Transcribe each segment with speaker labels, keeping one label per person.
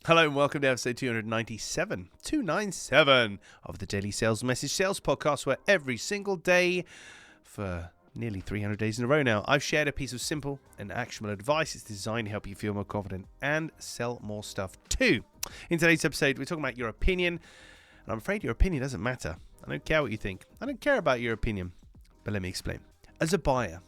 Speaker 1: Hello and welcome to episode 297 of the Daily Sales Message Sales Podcast, where every single day for nearly 300 days in a row now, I've shared a piece of simple and actionable advice. It's designed to help you feel more confident and sell more stuff too. In today's episode, we're talking about your opinion, and I'm afraid your opinion doesn't matter. I don't care what you think. I don't care about your opinion, but let me explain. As a buyer,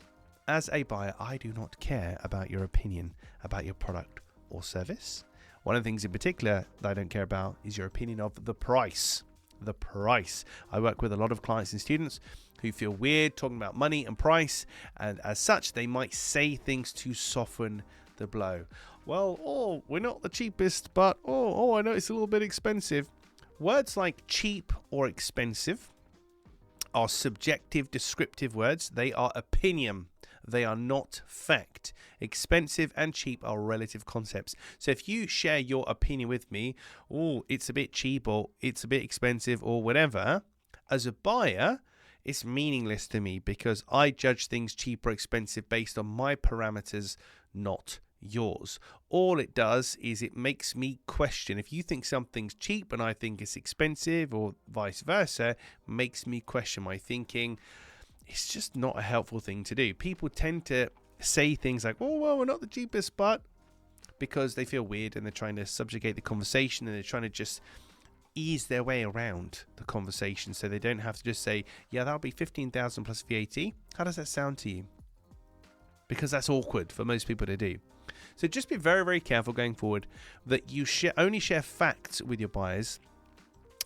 Speaker 1: I do not care about your opinion about your product or service. One of the things in particular that I don't care about is your opinion of the price. The price. I work with a lot of clients and students who feel weird talking about money and price, and as such, they might say things to soften the blow. Well, we're not the cheapest, but I know it's a little bit expensive. Words like cheap or expensive are subjective, descriptive words. They are opinion. They are not fact. Expensive and cheap are relative concepts. So if you share your opinion with me, it's a bit cheap or it's a bit expensive or whatever, as a buyer, it's meaningless to me because I judge things cheap or expensive based on my parameters, not yours. All it does is it makes me question. If you think something's cheap and I think it's expensive or vice versa, makes me question my thinking. It's just not a helpful thing to do. People tend to say things like, we're not the cheapest, but because they feel weird and they're trying to subjugate the conversation and they're trying to just ease their way around the conversation so they don't have to just say, yeah, that'll be 15,000 plus VAT. How does that sound to you? Because that's awkward for most people to do. So just be very, very careful going forward that you only share facts with your buyers.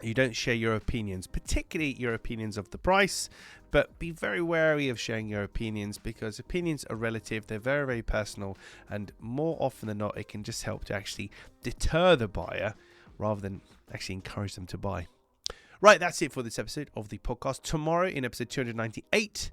Speaker 1: You don't share your opinions, particularly your opinions of the price, but be very wary of sharing your opinions because opinions are relative, they're very, very personal, and more often than not, it can just help to actually deter the buyer rather than actually encourage them to buy. Right, that's it for this episode of the podcast. Tomorrow in episode 298,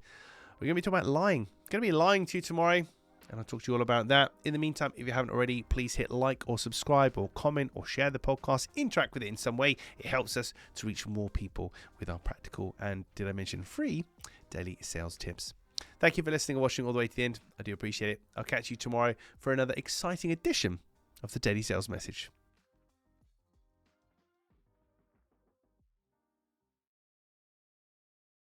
Speaker 1: we're going to be talking about lying. I'm going to be lying to you tomorrow, and I'll talk to you all about that. In the meantime, if you haven't already, please hit like or subscribe or comment or share the podcast. Interact with it in some way. It helps us to reach more people with our practical and, did I mention, free daily sales tips. Thank you for listening and watching all the way to the end. I do appreciate it. I'll catch you tomorrow for another exciting edition of the Daily Sales Message.